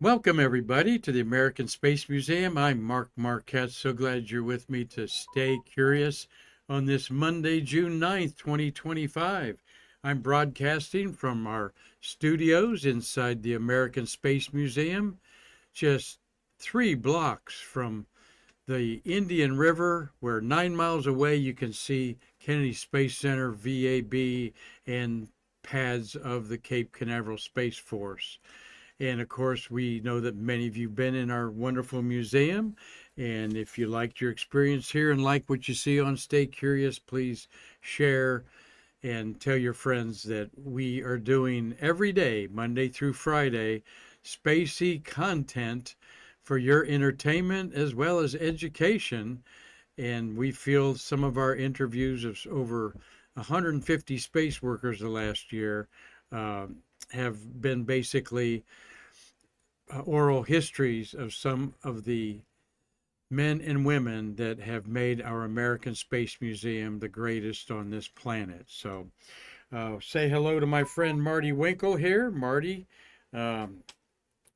Welcome, everybody, to the American Space Museum. I'm Mark Marquette. So glad you're with me to stay curious on this Monday, June 9th, 2025. I'm broadcasting from our studios inside the American Space Museum, just 3 blocks from the Indian River, where 9 miles away you can see Kennedy Space Center, VAB, and pads of the Cape Canaveral Space Force. And of course, we know that many of you have been in our wonderful museum. And if you liked your experience here and like what you see on Stay Curious, please share and tell your friends that we are doing every day, Monday through Friday, spacey content for your entertainment as well as education. And we feel some of our interviews of over 150 space workers the last year uh, have been basically oral histories of some of the men and women that have made our American Space Museum the greatest on this planet. So, say hello to my friend Marty Winkel here. Marty um,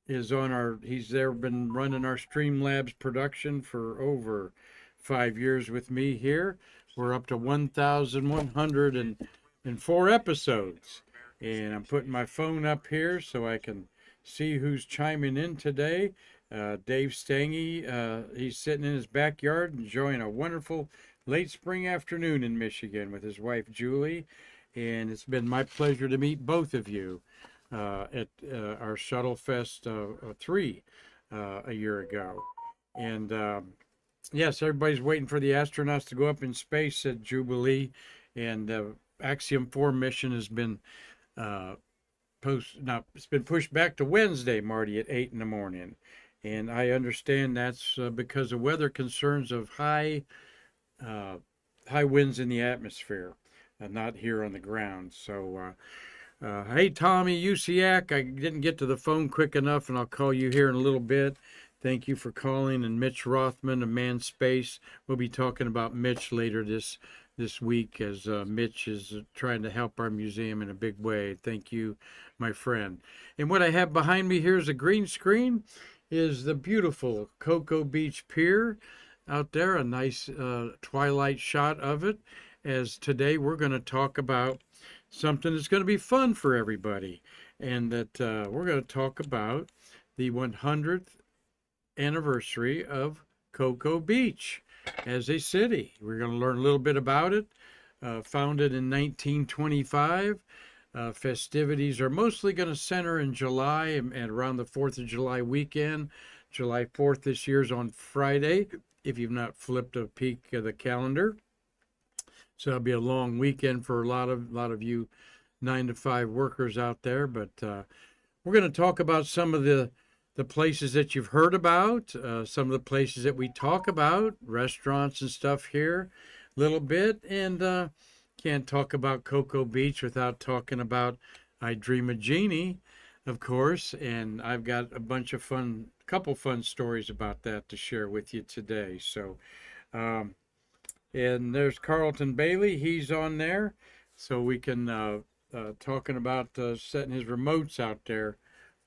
is on he's there, been running our Streamlabs production for over 5 years with me here. We're up to 1,104 episodes. And I'm putting my phone up here so I can see who's chiming in today. Dave Stange, he's sitting in his backyard enjoying a wonderful late spring afternoon in Michigan with his wife Julie. And it's been my pleasure to meet both of you at our Shuttle Fest 3 a year ago. And yes, everybody's waiting for the astronauts to go up in space at Jubilee. And Axiom 4 mission has been it's been pushed back to Wednesday, Marty, at 8 in the morning. And I understand that's because of weather concerns of high winds in the atmosphere, not here on the ground. So, hey, Tommy Usiak, I didn't get to the phone quick enough, and I'll call you here in a little bit. Thank you for calling. And Mitch Rothman of Man Space. We'll be talking about Mitch later this week as Mitch is trying to help our museum in a big way. Thank you, my friend. And what I have behind me here is a green screen, is the beautiful Cocoa Beach Pier out there, a nice twilight shot of it, as today we're going to talk about something that's going to be fun for everybody. And that we're going to talk about the 100th anniversary of Cocoa Beach as a city. We're going to learn a little bit about it. Founded in 1925. Festivities are mostly going to center in July and around the 4th of July weekend. July 4th this year is on Friday, if you've not flipped a peek of the calendar. So it'll be a long weekend for a lot of you 9-to-5 workers out there. But we're going to talk about some of the places that you've heard about, some of the places that we talk about, restaurants and stuff here a little bit. And can't talk about Cocoa Beach without talking about I Dream of Jeannie, of course. And I've got a couple fun stories about that to share with you today. So, and there's Carlton Bailey. He's on there. So we can, talking about setting his remotes out there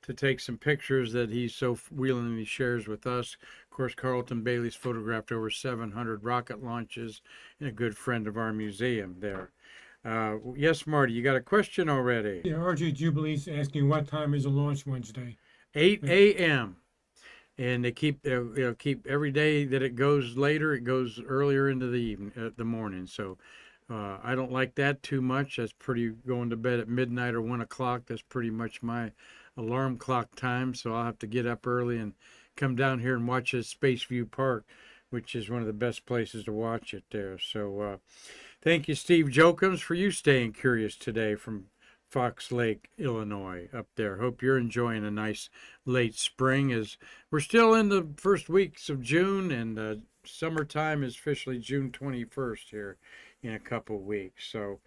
to take some pictures that he so willingly shares with us. Of course, Carlton Bailey's photographed over 700 rocket launches and a good friend of our museum there. Yes, Marty, you got a question already? Yeah, RJ Jubilee's asking what time is the launch Wednesday? 8 a.m. And they keep every day that it goes later, it goes earlier into the evening, the morning. So I don't like that too much. That's pretty going to bed at midnight or 1 o'clock. That's pretty much my alarm clock time. So I'll have to get up early and come down here and watch at Space View Park, which is one of the best places to watch it there. So thank you, Steve Jokums, for you staying curious today from Fox Lake, Illinois, up there. Hope you're enjoying a nice late spring, as we're still in the first weeks of June, and summertime is officially June 21st here in a couple of weeks. So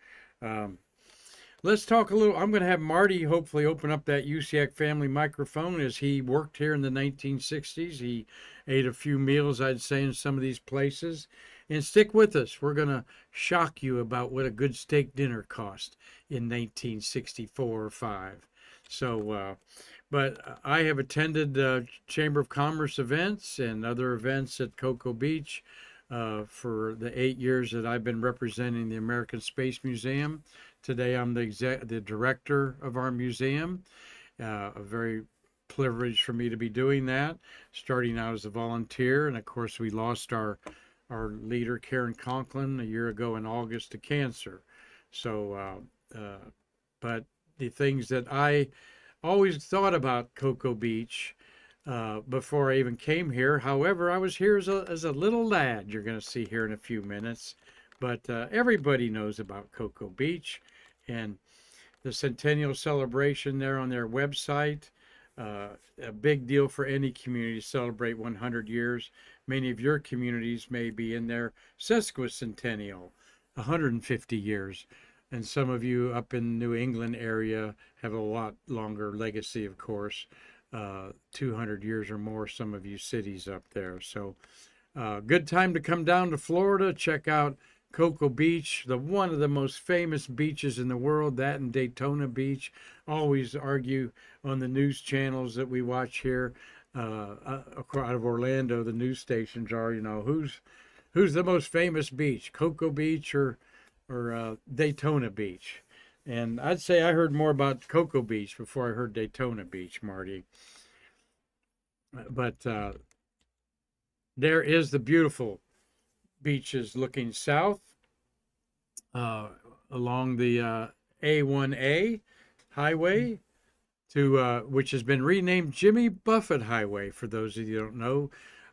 let's talk a little. I'm going to have Marty hopefully open up that USAC family microphone, as he worked here in the 1960s. He ate a few meals, I'd say, in some of these places. And stick with us. We're going to shock you about what a good steak dinner cost in 1964 or 5. So, but I have attended Chamber of Commerce events and other events at Cocoa Beach for the 8 years that I've been representing the American Space Museum. Today, I'm the director of our museum. A very privilege for me to be doing that, starting out as a volunteer. And of course, we lost our leader, Karen Conklin, a year ago in August to cancer. So, but the things that I always thought about Cocoa Beach before I even came here. However, I was here as a little lad, you're going to see here in a few minutes. But everybody knows about Cocoa Beach and the centennial celebration there on their website. A big deal for any community to celebrate 100 years. Many of your communities may be in their sesquicentennial, 150 years. And some of you up in New England area have a lot longer legacy, of course, 200 years or more, some of you cities up there. So good time to come down to Florida, check out Cocoa Beach, one of the most famous beaches in the world, that and Daytona Beach. Always argue on the news channels that we watch here out of Orlando, the news stations are, who's the most famous beach, Cocoa Beach or Daytona Beach? And I'd say I heard more about Cocoa Beach before I heard Daytona Beach, Marty. But there is the beautiful beaches looking south along the A1A highway to which has been renamed Jimmy Buffett Highway, for those of you who don't know,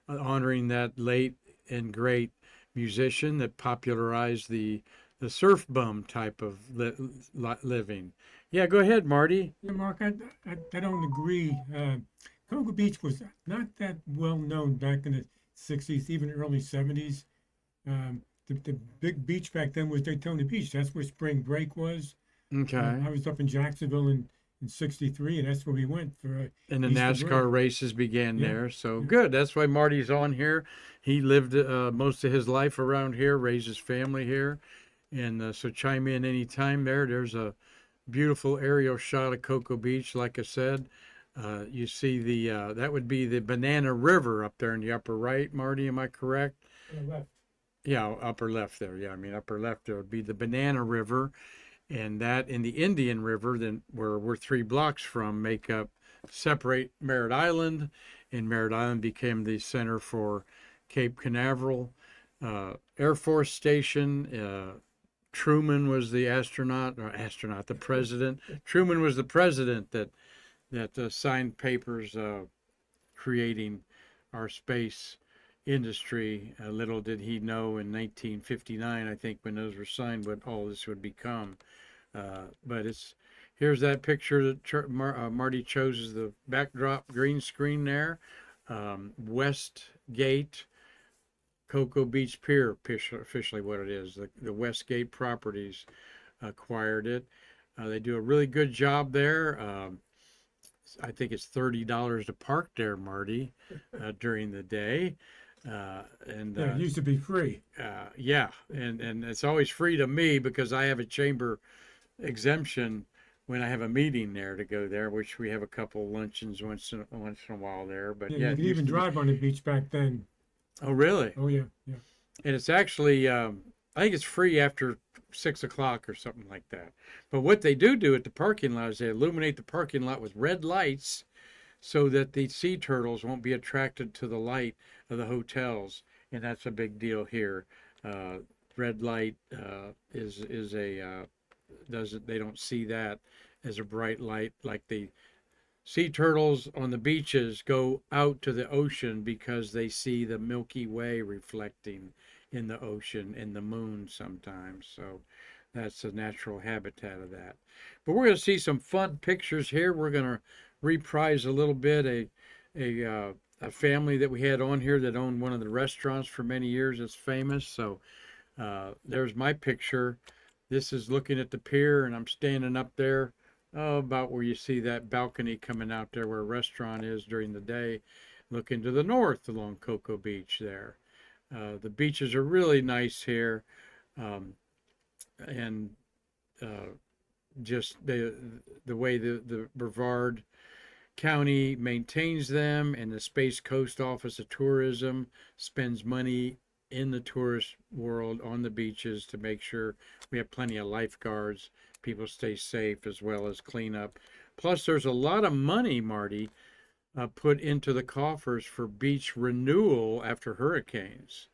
honoring that late and great musician that popularized the surf bum type of living. Yeah, go ahead, Marty. Yeah, Mark, I don't agree. Cocoa Beach was not that well known back in the 60s, even early 70s. The big beach back then was Daytona Beach. That's where spring break was. Okay. I was up in Jacksonville in 63, and that's where we went for and the Easter break. NASCAR races began Yeah, there. So yeah. good. That's why Marty's on here. He lived most of his life around here, raised his family here. And so chime in anytime there. There's a beautiful aerial shot of Cocoa Beach. Like I said, you see that would be the Banana River up there in the upper right, Marty, am I correct? On the left. Yeah, upper left there. Yeah, I mean, upper left there would be the Banana River. And that in the Indian River, then where we're 3 blocks from, separate Merritt Island. And Merritt Island became the center for Cape Canaveral Air Force Station. Truman was the the president. Truman was the president that signed papers creating our space industry. Little did he know in 1959, I think, when those were signed, what all this would become. But here's that picture that Marty chose as the backdrop green screen there. West Gate, Cocoa Beach Pier, officially what it is. The Westgate Properties acquired it. They do a really good job there. I think it's $30 to park there, Marty, during the day. It used to be free. Yeah, and it's always free to me because I have a chamber exemption when I have a meeting there to go there, which we have a couple luncheons once in a while there. But Yeah, you could even drive on the beach back then. Oh, really? Oh, yeah, yeah. And it's actually, I think it's free after 6 o'clock or something like that. But what they do at the parking lot is they illuminate the parking lot with red lights so that the sea turtles won't be attracted to the light of the hotels. And that's a big deal here. Red light they don't see that as a bright light like the sea turtles on the beaches go out to the ocean because they see the Milky Way reflecting in the ocean and the moon sometimes. So that's a natural habitat of that. But we're going to see some fun pictures here. We're going to reprise a little bit a family that we had on here that owned one of the restaurants for many years. It's famous. So there's my picture. This is looking at the pier, and I'm standing up there about where you see that balcony coming out there where a restaurant is during the day, looking to the north along Cocoa Beach there. The beaches are really nice here. And just the way the Brevard County maintains them, and the Space Coast Office of Tourism spends money in the tourist world on the beaches to make sure we have plenty of lifeguards, people stay safe, as well as cleanup. Plus, there's a lot of money, Marty, put into the coffers for beach renewal after hurricanes.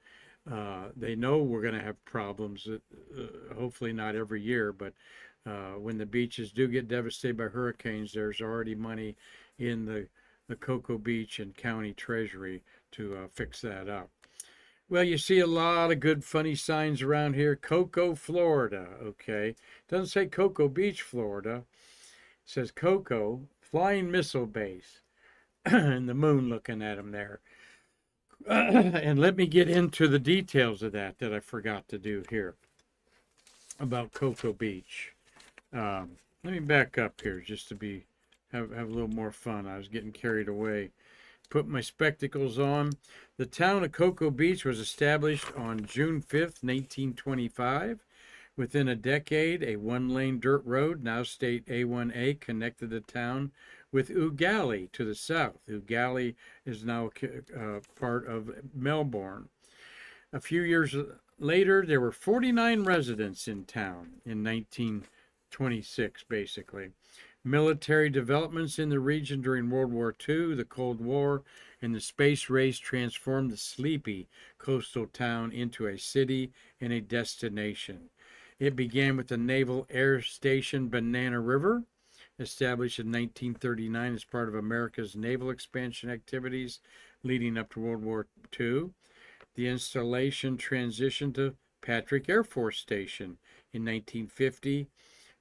They know we're going to have problems, hopefully not every year, but when the beaches do get devastated by hurricanes, there's already money in the Cocoa Beach and county treasury to fix that up. Well, you see a lot of good, funny signs around here. Cocoa, Florida. Okay. Doesn't say Cocoa Beach, Florida. It says Cocoa, Flying Missile Base. And the moon looking at them there. And let me get into the details of that I forgot to do here about Cocoa Beach. Let me back up here just to have a little more fun. I was getting carried away. Put my spectacles on. The town of Cocoa Beach was established on June 5th, 1925. Within a decade, a one-lane dirt road, now State A1A, connected the town with Ugali to the south. Ugali is now part of Melbourne. A few years later, there were 49 residents in town in 1926, basically. Military developments in the region during World War II, the Cold War, and the space race transformed the sleepy coastal town into a city and a destination. It began with the Naval Air Station Banana River, established in 1939 as part of America's naval expansion activities leading up to World War II. The installation transitioned to Patrick Air Force Station in 1950,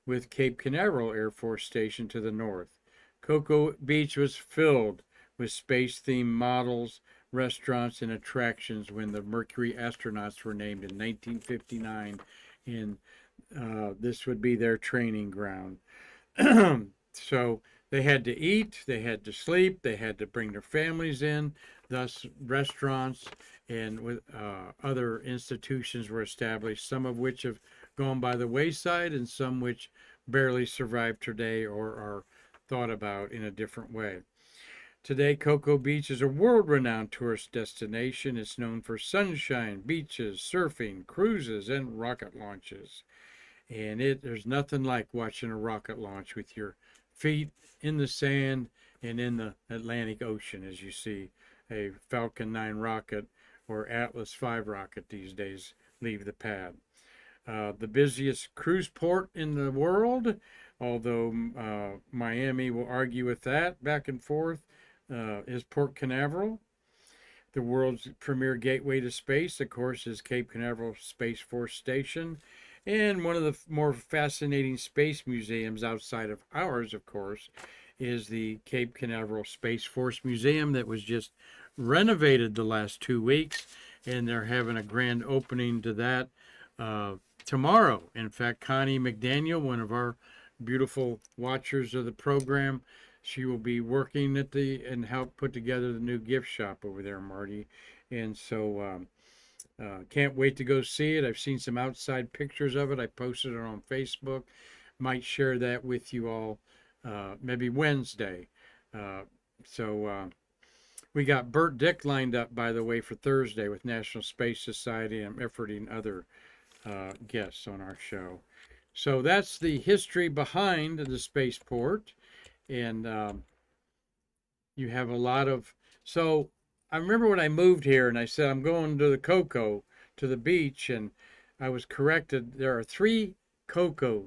with Cape Canaveral Air Force Station to the north. Cocoa Beach was filled with space-themed models, restaurants, and attractions when the Mercury astronauts were named in 1959, and this would be their training ground. So they had to eat, they had to sleep, they had to bring their families in. Thus, restaurants and with other institutions were established, some of which have gone by the wayside and some which barely survive today or are thought about in a different way. Today, Cocoa Beach is a world-renowned tourist destination. It's known for sunshine, beaches, surfing, cruises, and rocket launches. And there's nothing like watching a rocket launch with your feet in the sand and in the Atlantic Ocean, as you see a Falcon 9 rocket or Atlas V rocket these days leave the pad. The busiest cruise port in the world, although Miami will argue with that back and forth, is Port Canaveral. The world's premier gateway to space, of course, is Cape Canaveral Space Force Station. And one of the more fascinating space museums outside of ours, of course, is the Cape Canaveral Space Force Museum that was just renovated the last 2 weeks. And they're having a grand opening to that tomorrow. In fact, Connie McDaniel, one of our beautiful watchers of the program, she will be working at and help put together the new gift shop over there, Marty. And so can't wait to go see it. I've seen some outside pictures of it. I posted it on Facebook. Might share that with you all maybe Wednesday. We got Bert Dick lined up, by the way, for Thursday with National Space Society. I'm efforting other guests on our show. So that's the history behind the spaceport. And you have a lot of... So I remember when I moved here and I said, I'm going to the Cocoa, to the beach, and I was corrected. There are 3 Cocoa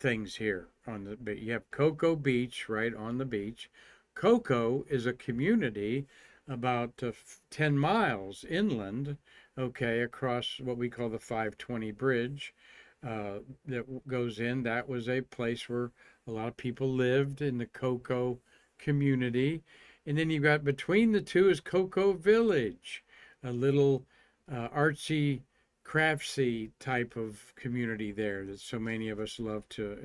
things here on the beach. You have Cocoa Beach right on the beach. Cocoa is a community about 10 miles inland, okay, across what we call the 520 bridge that goes in. That was a place where a lot of people lived in the Cocoa community. And then you've got between the two is Cocoa Village, a little artsy, craftsy type of community there that so many of us love to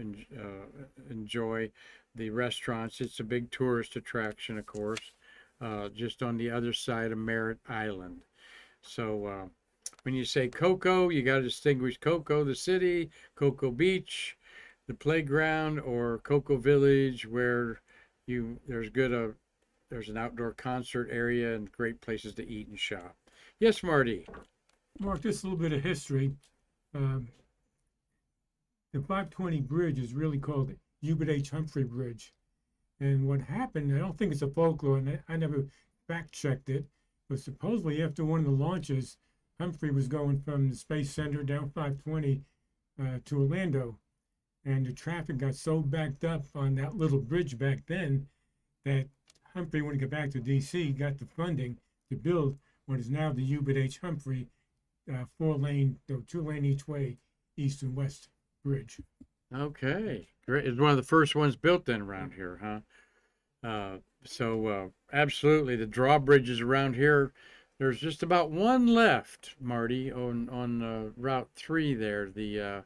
enjoy. The restaurants, it's a big tourist attraction, of course, just on the other side of Merritt Island. So when you say Cocoa, you got to distinguish Cocoa, the city, Cocoa Beach, the playground or Cocoa Village, where there's an outdoor concert area and great places to eat and shop. Yes, Marty. Mark, just a little bit of history. Um, the 520 bridge is really called the Hubert H. Humphrey Bridge. And what happened, I don't think it's a folklore, and I never fact checked it, but supposedly after one of the launches, Humphrey was going from the Space Center down 520 to Orlando. And the traffic got so backed up on that little bridge back then that Humphrey, when he got back to D.C., got the funding to build what is now the Hubert H. Humphrey 4-lane, 2-lane each way, east and west bridge. Okay, great. It's one of the first ones built then around here, huh? Absolutely, the drawbridges around here. There's just about one left, Marty, on Route 3 there. The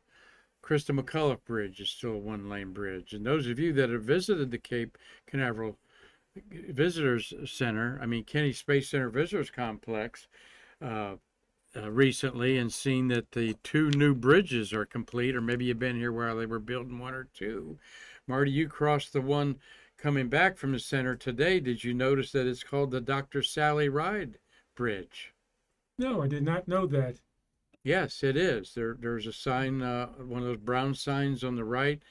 Krista McCullough Bridge is still a one-lane bridge. And those of you that have visited the Cape Canaveral Visitors Center, Kennedy Space Center Visitors Complex, uh, recently and seen that the two new bridges are complete, or maybe you've been here while they were building one or two. Marty, you crossed the one coming back from the center today. Did you notice that it's called the Dr. Sally Ride Bridge? No, I did not know that. Yes, it is. There's a sign, one of those brown signs on the right.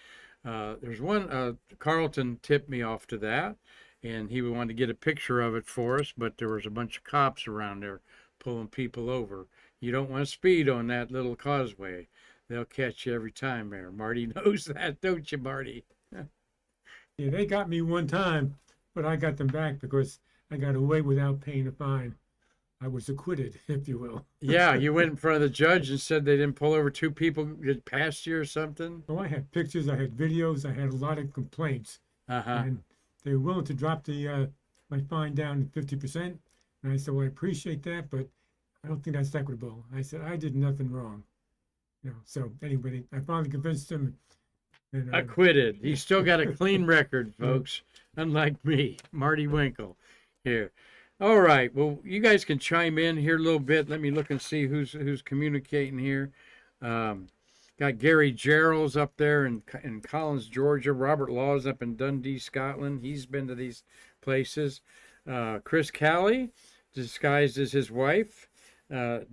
There's one, Carlton tipped me off to that, and he wanted to get a picture of it for us, but there was a bunch of cops around there pulling people over. You don't want to speed on that little causeway. They'll catch you every time there. Marty knows that, don't you, Marty? Yeah, they got me one time, but I got them back because I got away without paying a fine. I was acquitted, if you will. Yeah, you went in front of the judge and said they didn't pull over two people that passed you or something? Oh, I had pictures, I had videos, I had a lot of complaints, Uh-huh. and they were willing to drop the my fine down to 50%. And I said, well, I appreciate that, but I don't think that's equitable. I said, I did nothing wrong. So anyway, I finally convinced him. And, Acquitted. He's still got a clean record, folks, unlike me, Marty Winkel. Here. All right. Well, you guys can chime in here a little bit. Let me look and see who's communicating here. Got Gary Gerald's up there in Collins, Georgia. Robert Law's up in Dundee, Scotland. He's been to these places. Chris Callie, disguised as his wife.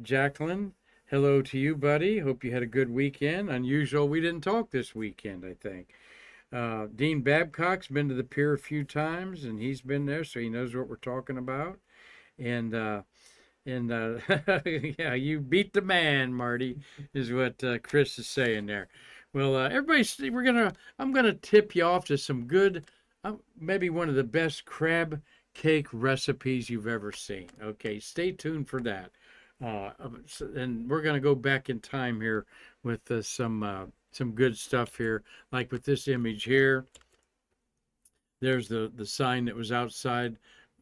Jacqueline, hello to you, buddy. Hope you had a good weekend. Unusual, we didn't talk this weekend, I think. Dean Babcock's been to the pier a few times, and he's been there, so he knows what we're talking about. And yeah, you beat the man, Marty, is what Chris is saying there. Well, I'm gonna tip you off to some good, maybe one of the best crab cake recipes you've ever seen. Okay, stay tuned for that. And we're gonna go back in time here with some good stuff here, like with this image here. There's the sign that was outside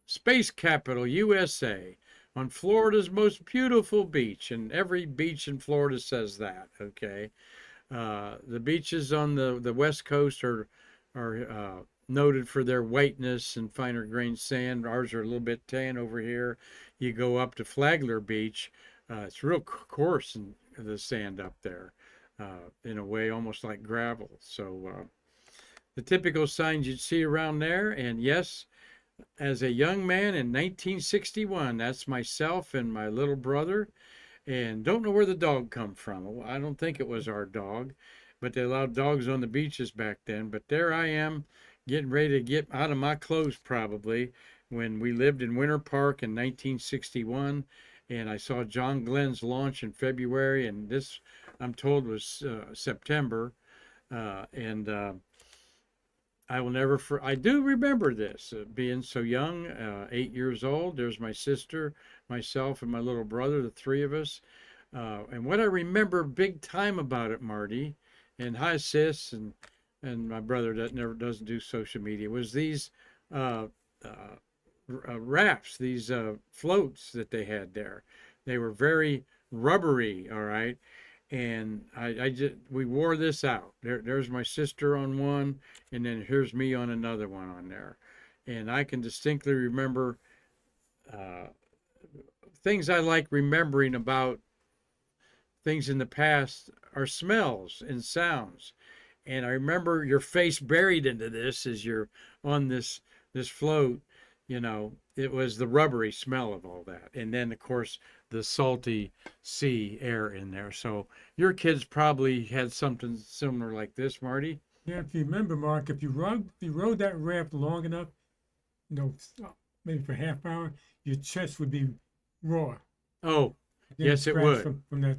Space Capital USA on Florida's most beautiful beach, and every beach in Florida says that. Okay, the beaches on the West Coast are noted for their whiteness and finer grained sand. Ours are a little bit tan over here. You go up to Flagler Beach, it's real coarse in the sand up there, in a way almost like gravel. So the typical signs you'd see around there. And yes, as a young man in 1961, that's myself and my little brother. And don't know where the dog come from. I don't think it was our dog, but they allowed dogs on the beaches back then. But there I am, getting ready to get out of my clothes probably, when we lived in Winter Park in 1961. And I saw John Glenn's launch in February, and this, I'm told, was September. I will never, I do remember this, being so young, 8 years old. There's my sister, myself, and my little brother, the three of us. And what I remember big time about it, Marty, and hi sis, and my brother that never doesn't do social media, was these rafts, these floats that they had there. They were very rubbery, all right. And we wore this out. There's my sister on one, and then here's me on another one on there. And I can distinctly remember things I like remembering about things in the past are smells and sounds. And I remember your face buried into this as you're on this float. It was the rubbery smell of all that, and then of course the salty sea air in there. So your kids probably had something similar like this, Marty. Yeah, if you remember, Mark, if you rode that raft long enough, maybe for a half hour, your chest would be raw. Oh, Getting yes, it scratched would. from that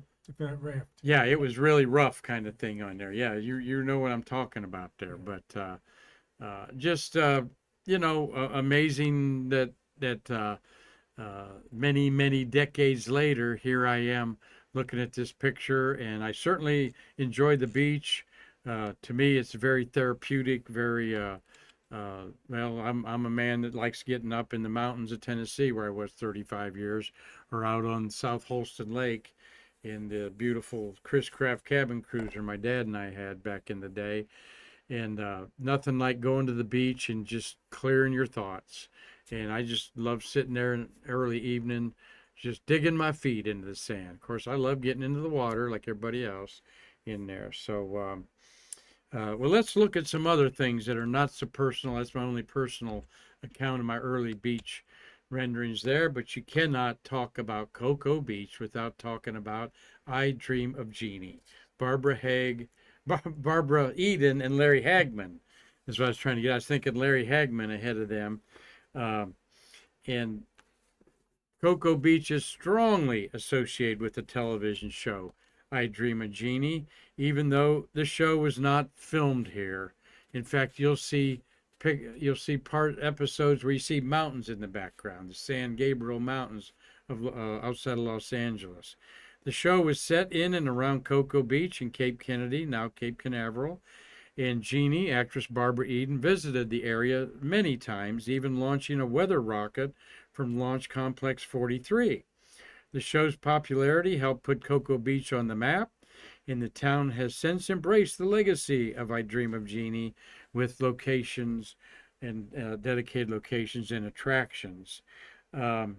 raft. Yeah, it was really rough kind of thing on there. Yeah, you know what I'm talking about there. Yeah. But just amazing that many decades later, here I am looking at this picture, and I certainly enjoy the beach. To me, it's very therapeutic. Very well. I'm a man that likes getting up in the mountains of Tennessee, where I was 35 years, or out on South Holston Lake, in the beautiful Chris Craft cabin cruiser my dad and I had back in the day. And nothing like going to the beach and just clearing your thoughts. And I just love sitting there in early evening, just digging my feet into the sand. Of course, I love getting into the water like everybody else in there. So, well, let's look at some other things that are not so personal. That's my only personal account of my early beach renderings there. But you cannot talk about Cocoa Beach without talking about I Dream of Jeannie, Barbara Haig, Barbara Eden, and Larry Hagman is what I was trying to get. I was thinking Larry Hagman ahead of them. Um, and Cocoa Beach is strongly associated with the television show I Dream of Jeannie, even though the show was not filmed here. In fact, you'll see part episodes where you see mountains in the background, the San Gabriel Mountains of outside of Los Angeles. The show was set in and around Cocoa Beach in Cape Kennedy, now Cape Canaveral, and Jeannie, actress Barbara Eden, visited the area many times, even launching a weather rocket from Launch Complex 43. The show's popularity helped put Cocoa Beach on the map, and the town has since embraced the legacy of I Dream of Jeannie with locations and dedicated locations and attractions. Um,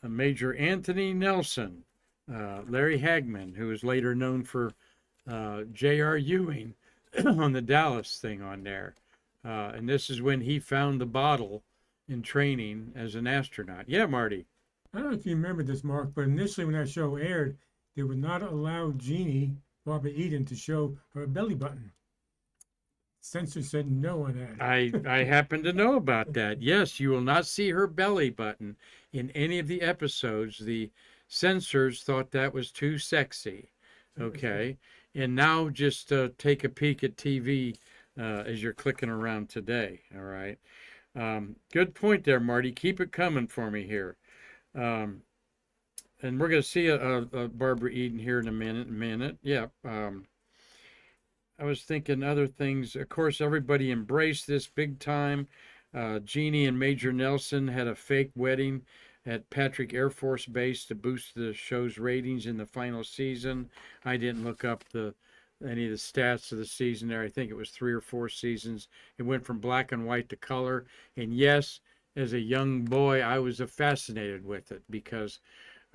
Major Anthony Nelson, Larry Hagman, who was later known for J.R. Ewing on the Dallas thing on there. And this is when he found the bottle in training as an astronaut. Yeah, Marty. I don't know if you remember this, Mark, but initially when that show aired, they would not allow Jeannie, Barbara Eden, to show her belly button. Censor said no on that. I happen to know about that. Yes, you will not see her belly button in any of the episodes. The censors thought that was too sexy. Okay. And now just take a peek at TV as you're clicking around today. All right. Good point there, Marty. Keep it coming for me here. And we're going to see a Barbara Eden here in a minute. Yeah. I was thinking other things. Of course, everybody embraced this big time. Jeannie and Major Nelson had a fake wedding at Patrick Air Force Base to boost the show's ratings in the final season. I didn't look up any of the stats of the season there. I think it was 3 or 4 seasons. It went from black and white to color. And yes, as a young boy, I was fascinated with it because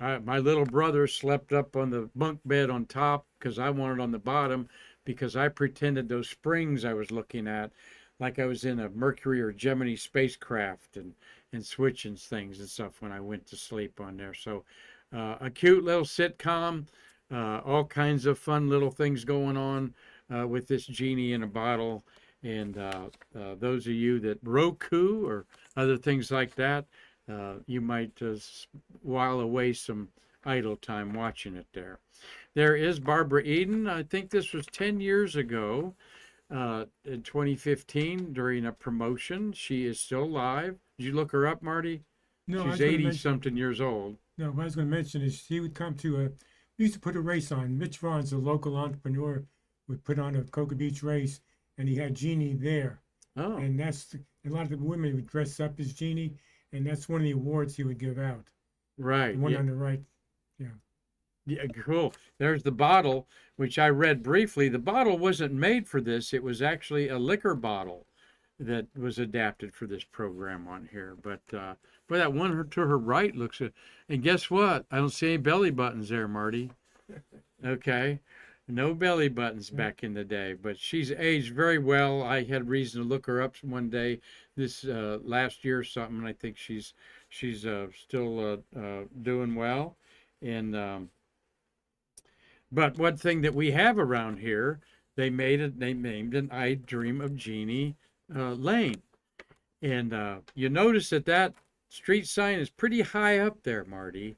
my little brother slept up on the bunk bed on top because I wanted on the bottom, because I pretended those springs I was looking at like I was in a Mercury or Gemini spacecraft and switching things and stuff when I went to sleep on there. So a cute little sitcom, all kinds of fun little things going on with this genie in a bottle. And those of you that Roku or other things like that, you might while away some idle time watching it there. There is Barbara Eden. I think this was 10 years ago in 2015 during a promotion. She is still alive. Did you look her up, Marty? No, She's 80 something years old. No, what I was going to mention is she would come to we used to put a race on. Mitch Vaughn's a local entrepreneur, would put on a Cocoa Beach race, and he had Jeannie there. Oh. And a lot of the women would dress up as Jeannie, and that's one of the awards he would give out. Right. The one on the right. Yeah. Yeah, cool. There's the bottle, which I read briefly. The bottle wasn't made for this. It was actually a liquor bottle that was adapted for this program on here. But that one to her right looks good. And guess what? I don't see any belly buttons there, Marty. Okay. No belly buttons Yeah. back in the day, but she's aged very well. I had reason to look her up one day this last year or something, and I think she's still doing well. And but one thing that we have around here, they named an I Dream of Jeannie lane, and you notice that that street sign is pretty high up there, Marty,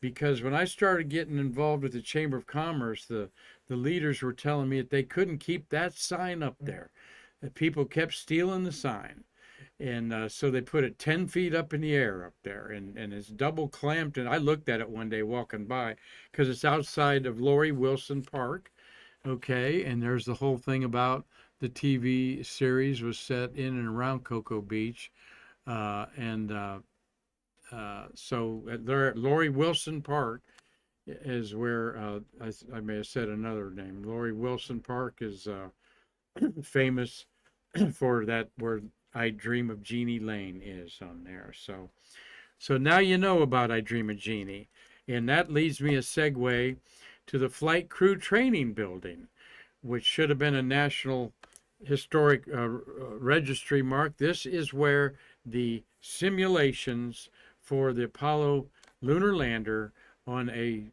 because when I started getting involved with the Chamber of Commerce, the leaders were telling me that they couldn't keep that sign up there, that people kept stealing the sign. And so they put it 10 feet up in the air up there, and it's double clamped. And I looked at it one day walking by because it's outside of Lori Wilson Park. Okay. And there's the whole thing about the TV series was set in and around Cocoa Beach. And so there at Lori Wilson Park is where I may have said another name. Lori Wilson Park is famous for that where I Dream of Jeannie Lane is on there. So now you know about I Dream of Jeannie, and that leads me a segue to the Flight Crew Training Building, which should have been a National Historic Registry mark. This is where the simulations for the Apollo lunar lander on a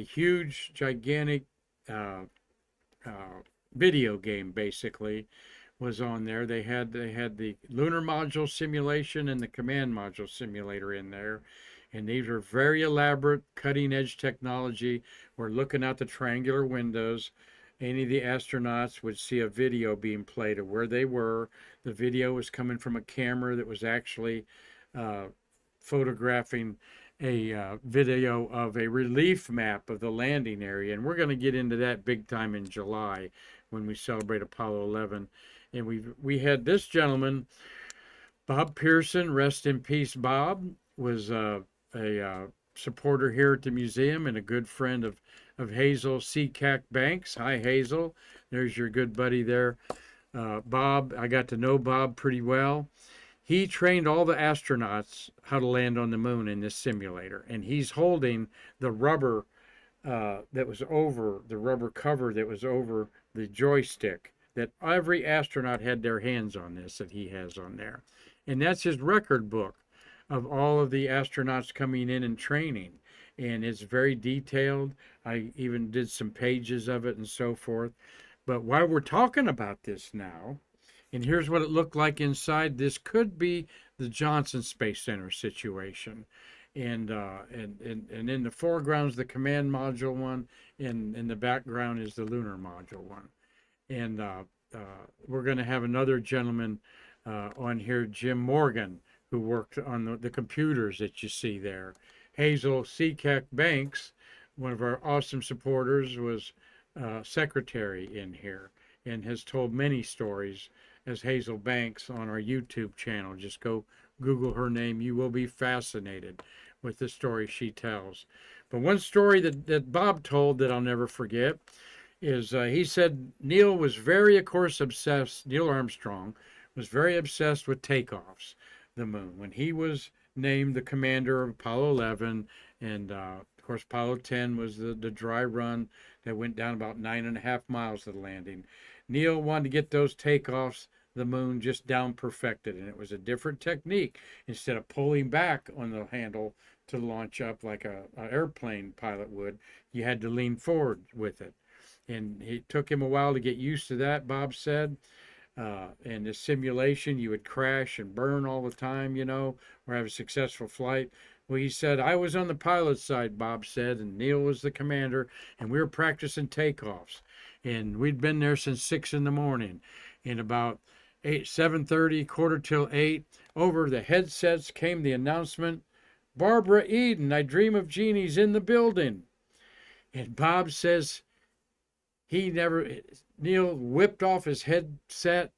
huge, gigantic uh, video game basically was on there. They had the lunar module simulation and the command module simulator in there, and these are very elaborate, cutting edge technology. We're looking out the triangular windows. Any of the astronauts would see a video being played of where they were. The video was coming from a camera that was actually photographing a video of a relief map of the landing area, and we're going to get into that big time in July when we celebrate Apollo 11. And we had this gentleman, Bob Pearson, rest in peace. Bob was a supporter here at the museum and a good friend of Hazel Seacack Banks. Hi, Hazel. There's your good buddy there. Bob, I got to know Bob pretty well. He trained all the astronauts how to land on the moon in this simulator, and he's holding the rubber that was over the rubber cover that was over the joystick that every astronaut had their hands on this that he has on there. And that's his record book of all of the astronauts coming in and training. And it's very detailed. I even did some pages of it and so forth. But while we're talking about this now, and here's what it looked like inside, this could be the Johnson Space Center situation. And in the foreground is the command module one, and in the background is the lunar module one. And we're going to have another gentleman on here, Jim Morgan, who worked on the computers that you see there. Hazel Seacack Banks, one of our awesome supporters, was secretary in here and has told many stories as Hazel Banks on our YouTube channel. Just go Google her name. You will be fascinated with the story she tells. But one story that Bob told that I'll never forget is he said Neil was very, of course, obsessed. Neil Armstrong was very obsessed with takeoffs, the moon. When he was named the commander of Apollo 11, and of course Apollo 10 was the dry run that went down about 9.5 miles to the landing. Neil wanted to get those takeoffs, the moon, just down perfected, and it was a different technique. Instead of pulling back on the handle to launch up like an airplane pilot would, you had to lean forward with it. And it took him a while to get used to that, Bob said. And the simulation, you would crash and burn all the time, or have a successful flight. Well, he said, I was on the pilot side, Bob said, and Neil was the commander, and we were practicing takeoffs. And we'd been there since 6 in the morning. And about 7:30, quarter till 8, over the headsets came the announcement, Barbara Eden, I Dream of Jeannie's in the building. And Bob says, Neil whipped off his headset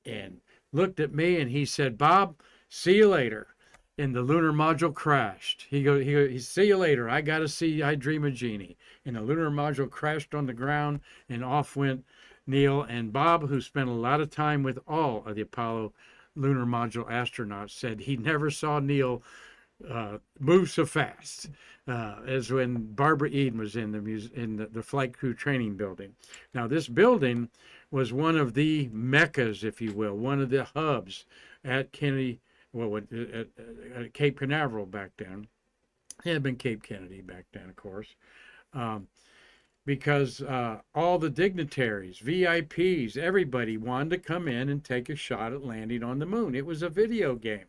and looked at me and he said, Bob, see you later. And the lunar module crashed. He goes, see you later. I got to see I Dream of Jeannie. And the lunar module crashed on the ground and off went Neil. And Bob, who spent a lot of time with all of the Apollo lunar module astronauts, said he never saw Neil move so fast, as when Barbara Eden was in the flight crew training building. Now, this building was one of the meccas, if you will, one of the hubs at Kennedy, well, at Cape Canaveral back then. It had been Cape Kennedy back then, of course. Um, because all the dignitaries, VIPs, everybody wanted to come in and take a shot at landing on the moon. It was a video game.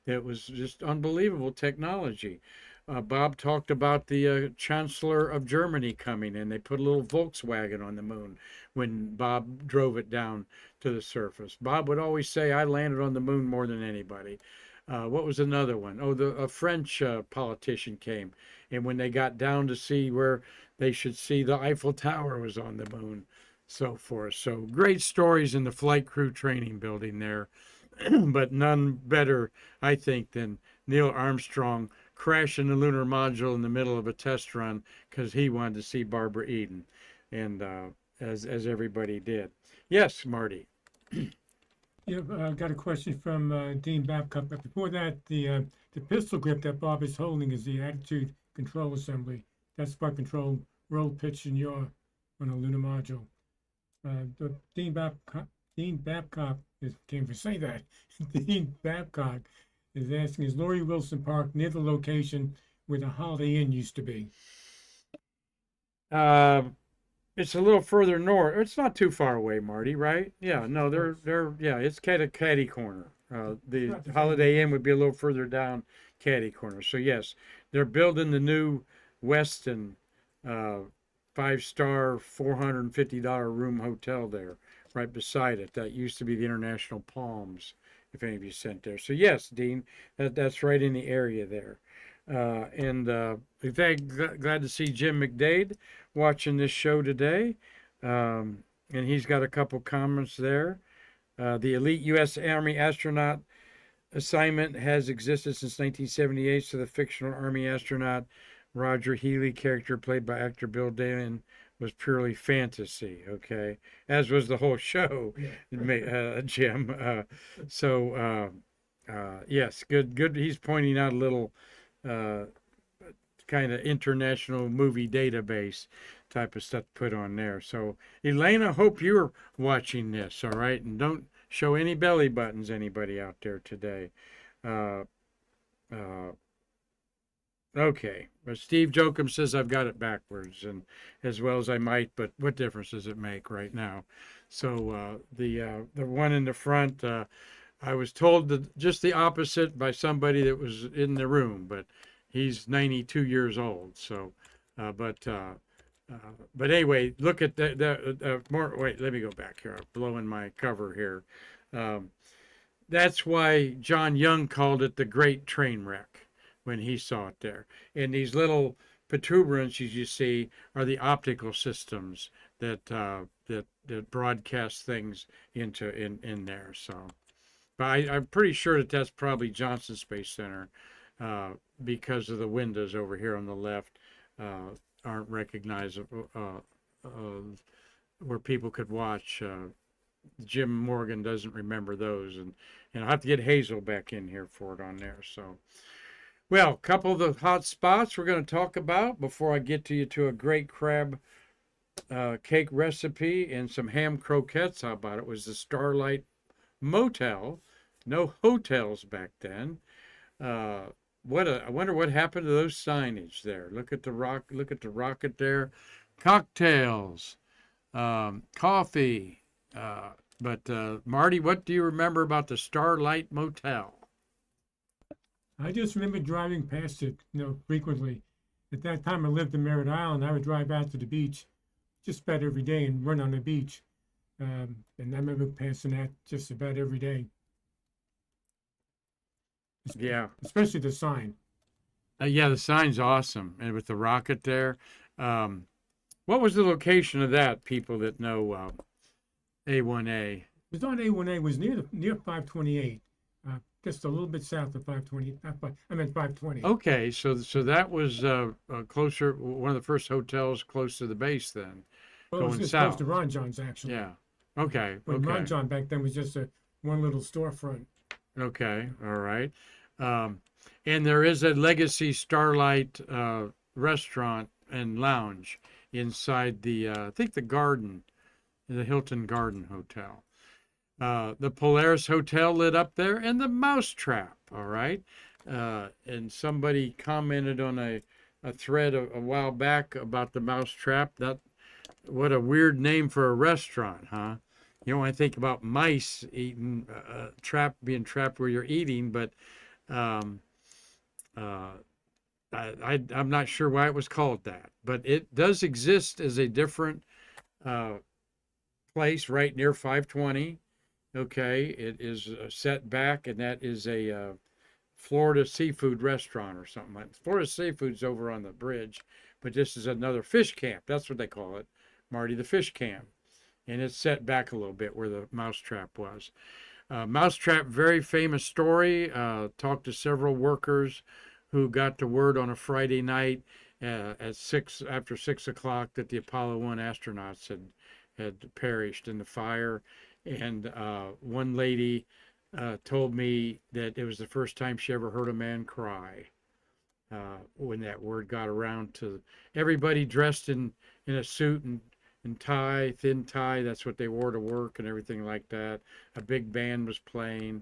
It was just unbelievable technology. Bob talked about the Chancellor of Germany coming, and they put a little Volkswagen on the moon when Bob drove it down to the surface. Bob would always say, I landed on the moon more than anybody. What was another one? Oh, a French politician came, and when they got down to see where they should see the Eiffel Tower was on the moon, so forth. So great stories in the flight crew training building there, but none better, I think, than Neil Armstrong crashing the lunar module in the middle of a test run because he wanted to see Barbara Eden, and as everybody did. Yes, Marty. Yeah, I got a question from Dean Babcock. But before that, the pistol grip that Bob is holding is the attitude control assembly. That's what control roll, pitch, and yaw on a lunar module. Dean Babcock can't even say that. Dean Babcock is asking, is Laurie Wilson Park near the location where the Holiday Inn used to be? It's a little further north. It's not too far away, Marty, right? Yeah, no, yeah, it's Caddy Corner. The Holiday Inn would be a little further down Caddy Corner. So yes, they're building the new Westin 5-star $450 room hotel there, right beside it. That used to be the International Palms, if any of you sent there. So yes, Dean, that's right in the area there. And glad to see Jim McDade watching this show today. And he's got a couple comments there. The elite U.S. Army astronaut assignment has existed since 1978, so the fictional Army astronaut Roger Healy character played by actor Bill Dalen was purely fantasy, okay? As was the whole show, Jim. Yes, good. He's pointing out a little kind of international movie database type of stuff put on there. So, Elena, hope you're watching this, all right? And don't show any belly buttons, anybody out there today. Okay, but Steve Jokum says I've got it backwards, and as well as I might, but what difference does it make right now? So the one in the front, I was told just the opposite by somebody that was in the room, but he's 92 years old. So, but anyway, look at the more. Wait, let me go back here. I'm blowing my cover here. That's why John Young called it the Great Train Wreck when he saw it there. And these little protuberances you see are the optical systems that broadcast things into in there. So, but I'm pretty sure that that's probably Johnson Space Center, because of the windows over here on the left aren't recognizable where people could watch. Jim Morgan doesn't remember those, and I'll have to get Hazel back in here for it on there. So, well, a couple of the hot spots we're going to talk about before I get to a great crab cake recipe and some ham croquettes. How about it? Was the Starlight Motel? No hotels back then. I wonder what happened to those signage there. Look at the rocket there. Cocktails, coffee. But Marty, what do you remember about the Starlight Motel? I just remember driving past it, frequently. At that time, I lived in Merritt Island. I would drive out to the beach just about every day and run on the beach. And I remember passing that just about every day. Yeah. Especially the sign. Yeah, the sign's awesome. And with the rocket there. What was the location of that, people that know A1A? It was on A1A. It was near 528. Just a little bit south of 520. I meant 520. Okay, so that was closer, one of the first hotels close to the base then. Well, it was just close to Ron John's, actually. Yeah. Okay. When Ron John back then was just one little storefront. Okay. All right. And there is a Legacy Starlight restaurant and lounge inside the, I think the Garden, the Hilton Garden Hotel. The Polaris Hotel lit up there, and the Mousetrap. All right. And somebody commented on a thread a while back about the Mousetrap. That what a weird name for a restaurant, huh? You don't want to think about mice eating, being trapped where you're eating, but um, uh, I'm not sure why it was called that. But it does exist as a different place right near 520. Okay, it is set back, and that is a Florida seafood restaurant or something like. Florida Seafood's over on the bridge, but this is another fish camp. That's what they call it, Marty, the fish camp, and it's set back a little bit where the Mousetrap was. Mousetrap, very famous story. Talked to several workers who got the word on a Friday night after 6 o'clock that the Apollo 1 astronauts had perished in the fire. And one lady told me that it was the first time she ever heard a man cry when that word got around to everybody dressed in a suit and tie, thin tie. That's what they wore to work and everything like that. A big band was playing,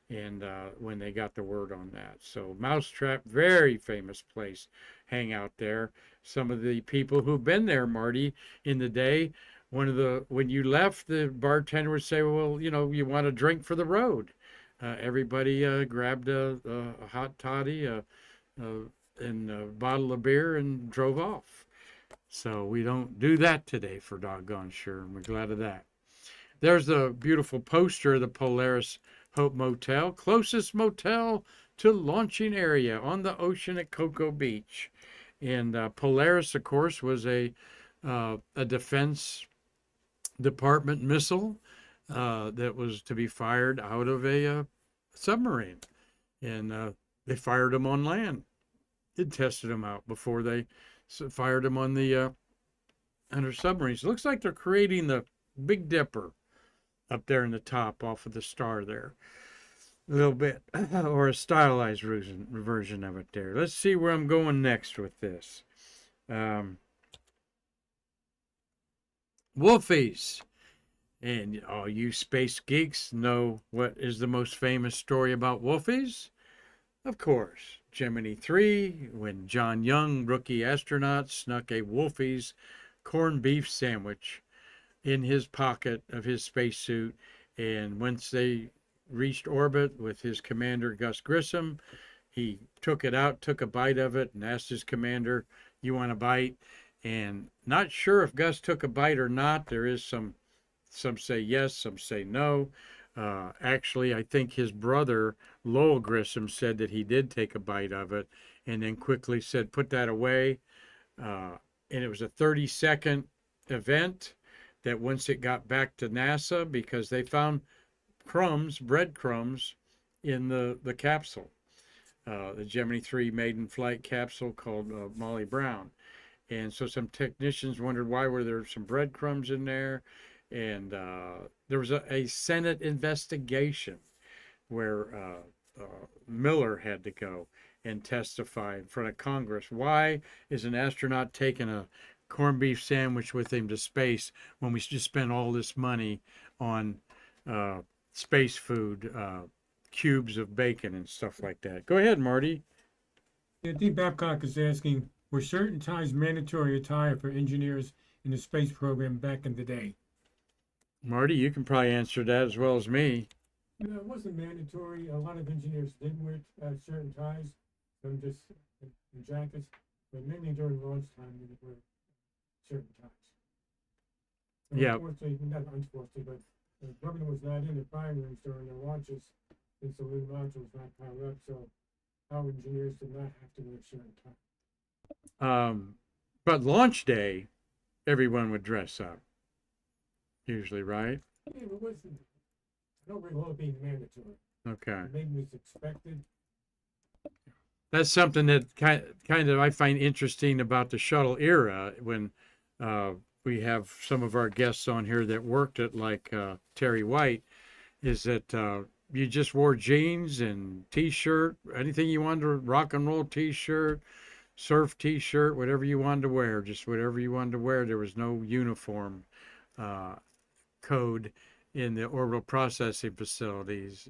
and when they got the word on that. So Mousetrap, very famous place, hang out there. Some of the people who've been there, Marty, in the day, when you left, the bartender would say, well, you want a drink for the road. Everybody grabbed a hot toddy and a bottle of beer and drove off. So we don't do that today for doggone sure, and we're glad of that. There's the beautiful poster of the Polaris Hope Motel, closest motel to launching area on the ocean at Cocoa Beach. And Polaris, of course, was a Defense Department missile that was to be fired out of a submarine. And they fired them on land. It tested them out before they fired them on the under submarines. It looks like they're creating the Big Dipper up there in the top off of the star there. A little bit, or a stylized version of it there. Let's see where I'm going next with this. Wolfies. And all you space geeks know what is the most famous story about Wolfies? Of course, Gemini 3, when John Young, rookie astronaut, snuck a Wolfie's corned beef sandwich in his pocket of his spacesuit. And once they reached orbit with his commander, Gus Grissom, he took it out, took a bite of it, and asked his commander, you want a bite? And not sure if Gus took a bite or not. There is some say yes, some say no. Actually, I think his brother, Lowell Grissom, said that he did take a bite of it and then quickly said, put that away. And it was a 30-second event that once it got back to NASA, because they found breadcrumbs in the capsule, the Gemini 3 maiden flight capsule called Molly Brown. And so some technicians wondered why were there some breadcrumbs in there. And there was a Senate investigation where Miller had to go and testify in front of Congress. Why is an astronaut taking a corned beef sandwich with him to space when we just spent all this money on space food, cubes of bacon and stuff like that? Go ahead, Marty. Yeah, Dean Babcock is asking, were certain ties mandatory attire for engineers in the space program back in the day? Marty, you can probably answer that as well as me. No, it wasn't mandatory. A lot of engineers did wear certain ties, some just in jackets, but mainly during launch time they would wear certain ties. So Yeah. unfortunately, not unfortunately, but the government was not in the firing rooms during their launches, since the lunar module was not powered up, so our engineers did not have to wear certain ties. But launch day, everyone would dress up. Usually, right? Yeah, it wasn't. I don't recall it being mandatory. Okay. Maybe it was expected. That's something that kind of I find interesting about the shuttle era when we have some of our guests on here that worked it, like Terry White, is that you just wore jeans and t-shirt, anything you wanted to, rock and roll t-shirt, surf t-shirt, whatever you wanted to wear, just whatever you wanted to wear. There was no uniform uh, code in the orbital processing facilities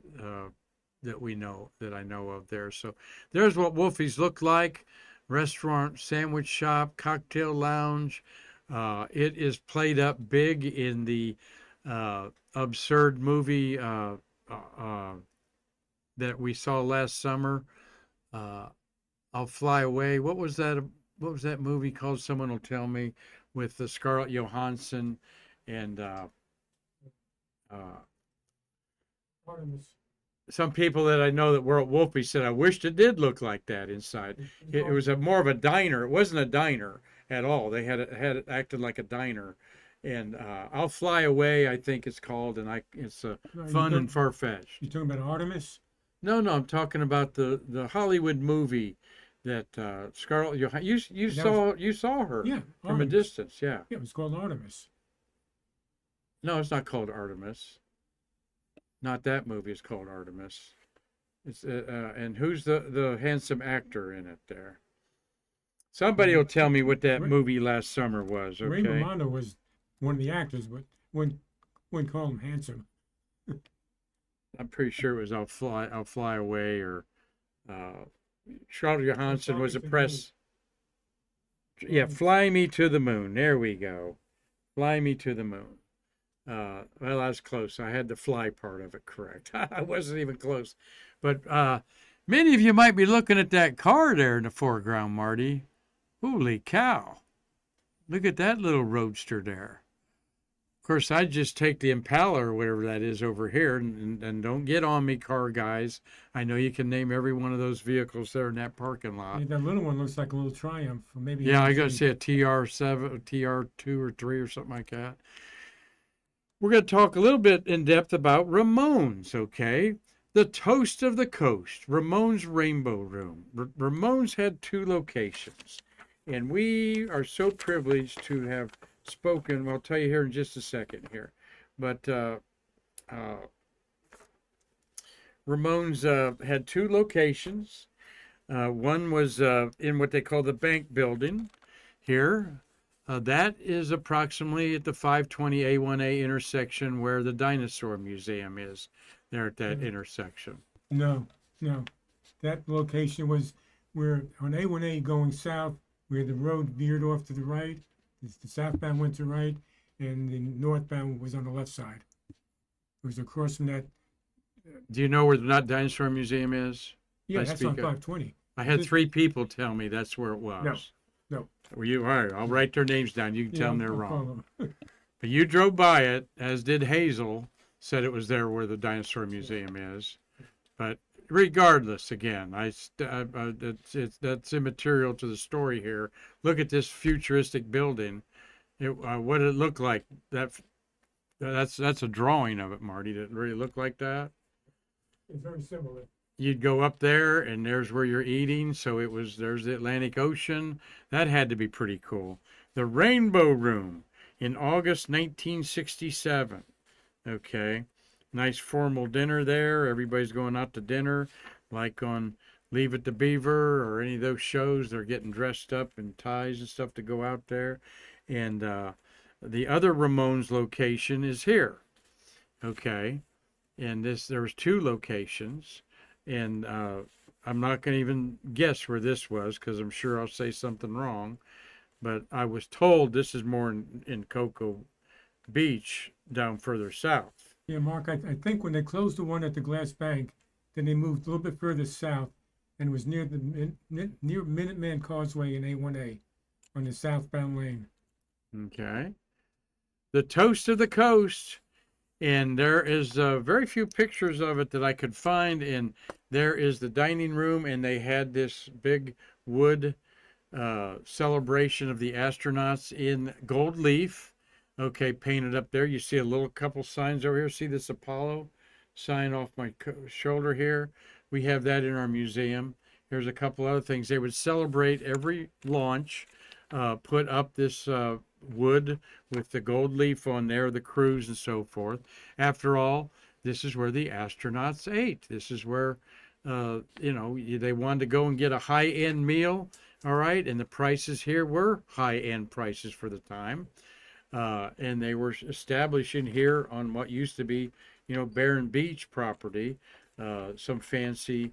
that I know of there. So there's what Wolfie's looked like: restaurant, sandwich shop, cocktail lounge. It is played up big in the absurd movie that we saw last summer. Uh, I'll Fly Away. What was that? What was that movie called? Someone will tell me. With the Scarlett Johansson and uh, Artemis. some people that I know that were at Wolfie said, I wished it did look like that inside. It was more of a diner. It wasn't a diner at all. They had it acted like a diner. And I'll Fly Away, I think it's called, and it's fun and far-fetched. You talking about Artemis? No, I'm talking about the Hollywood movie that Scarlett Johansson. You saw her Yeah, from a distance, yeah. Yeah, it was called Artemis. No, it's not called Artemis. Not that movie is called Artemis. It's and who's the handsome actor in it there? Somebody will tell me what that movie last summer was. Okay. Ray Romano was one of the actors, but wouldn't call him handsome. I'm pretty sure it was I'll Fly Away, or Scarlett Johansson was a press. Yeah, Fly Me to the Moon. There we go. Fly Me to the Moon. Well, I was close. I had the fly part of it correct. I wasn't even close. But many of you might be looking at that car there in the foreground, Marty. Holy cow. Look at that little roadster there. Of course, I'd just take the Impala or whatever that is over here, and don't get on me, car guys. I know you can name every one of those vehicles there in that parking lot. Yeah, that little one looks like a little Triumph, or maybe. Yeah, I got to say a TR7, TR2 or 3 or something like that. We're going to talk a little bit in depth about Ramones, okay? The toast of the coast, Ramones Rainbow Room. Ramones had 2 locations, and we are so privileged to have spoken. I'll tell you here in just a second here. But Ramones had 2 locations. One was in what they call the Bank Building here. That is approximately at the 520A1A intersection where the Dinosaur Museum is, there at that intersection. No. That location was where on A1A going south, where the road veered off to the right. The southbound went to right, and the northbound was on the left side. It was across from that. Do you know where the Dinosaur Museum is? Yeah, that's on 520. I had 3 people tell me that's where it was. No. Were you? All right, I'll write their names down. You can tell them they're I'll wrong. call them. But you drove by it, as did Hazel, said it was there where the Dinosaur Museum is. But regardless, again, that's immaterial to the story here. Look at this futuristic building. What did it look like? That's a drawing of it, Marty. Did it really look like that? It's very similar. You'd go up there, and there's where you're eating. So there's the Atlantic Ocean. That had to be pretty cool. The Rainbow Room in August 1967. Okay. Nice formal dinner there. Everybody's going out to dinner, like on Leave It to Beaver or any of those shows. They're getting dressed up in ties and stuff to go out there. And the other Ramones location is here. Okay. And there was 2 locations. And I'm not going to even guess where this was, because I'm sure I'll say something wrong. But I was told this is more in Cocoa Beach, down further south. Yeah, Mark, I think when they closed the one at the Glass Bank, then they moved a little bit further south, and it was near near Minuteman Causeway and A1A on the southbound lane. Okay. The Toast of the Coast. And there is very few pictures of it that I could find. And there is the dining room, and they had this big wood celebration of the astronauts in gold leaf. Okay, painted up there. You see a little couple signs over here. See this Apollo sign off my shoulder here? We have that in our museum. Here's a couple other things. They would celebrate every launch, put up this wood with the gold leaf on there, the crews and so forth. After all, this is where the astronauts ate. This is where, they wanted to go and get a high-end meal. All right. And the prices here were high-end prices for the time. And they were establishing here on what used to be, Barren Beach property, some fancy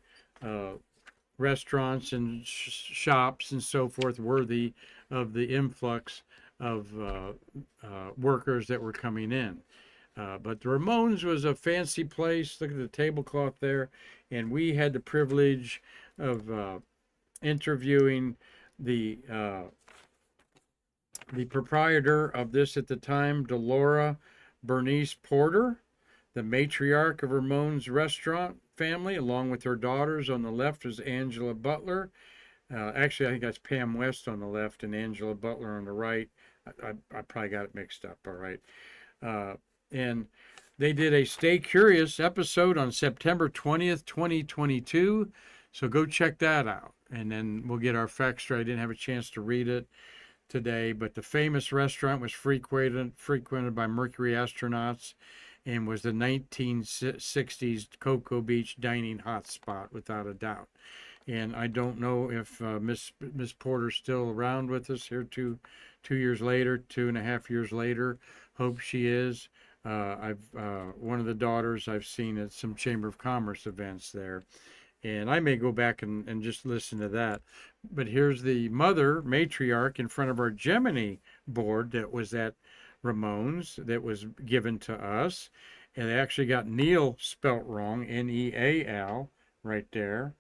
restaurants and shops and so forth, worthy of the influx of workers that were coming in. But the Ramones was a fancy place. Look at the tablecloth there. And we had the privilege of interviewing the proprietor of this at the time, Delora Bernice Porter, the matriarch of Ramone's restaurant family, along with her daughters. On the left was Angela Butler. Actually, I think that's Pam West on the left and Angela Butler on the right. I probably got it mixed up, all right. And they did a Stay Curious episode on September 20th, 2022. So go check that out. And then we'll get our facts straight. I didn't have a chance to read it today, but the famous restaurant was frequented by Mercury astronauts and was the 1960s Cocoa Beach dining hotspot, without a doubt. And I don't know if Miss Porter's still around with us here 2.5 years later. Hope she is. One of the daughters I've seen at some Chamber of Commerce events there. And I may go back and just listen to that. But here's the mother, matriarch, in front of our Gemini board that was at Ramones that was given to us. And they actually got Neal spelt wrong, Neal, right there.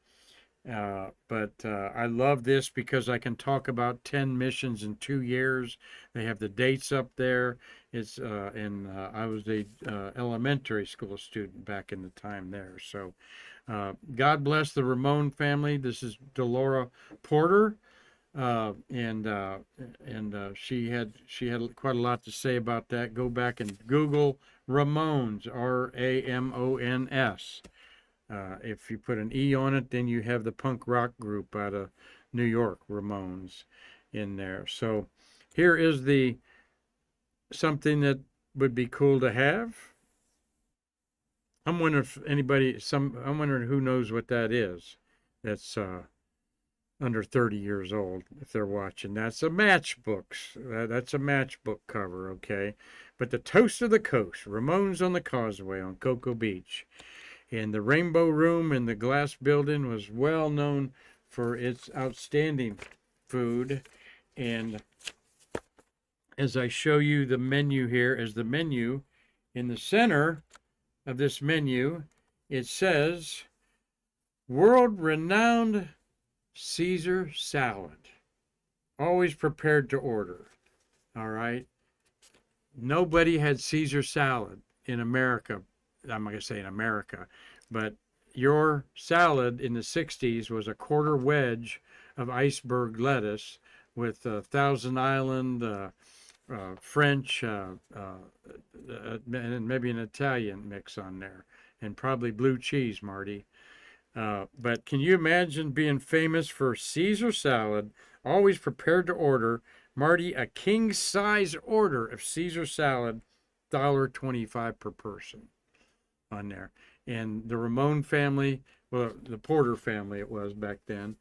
But I love this because I can talk about 10 missions in 2 years. They have the dates up there. It's and I was a elementary school student back in the time there. So God bless the Ramone family. This is Delora Porter, and she had quite a lot to say about that. Go back and Google Ramones, Ramons. If you put an E on it, then you have the punk rock group out of New York, Ramones, in there. So here is something that would be cool to have. I'm wondering I'm wondering who knows what that is. That's under 30 years old, if they're watching. That's a matchbook. That's a matchbook cover, okay? But the Toast of the Coast, Ramones on the Causeway on Cocoa Beach. And the Rainbow Room in the glass building was well known for its outstanding food. And as I show you the menu here, in the center of this menu, it says world-renowned Caesar salad. Always prepared to order. All right. Nobody had Caesar salad in America. I'm not going to say in America, but your salad in the 60s was a quarter wedge of iceberg lettuce with Thousand Island, French, and maybe an Italian mix on there, and probably blue cheese, Marty. But can you imagine being famous for Caesar salad, always prepared to order? Marty, a king-size order of Caesar salad, $1.25 per person on there. And the Ramone family, well, the Porter family it was back then,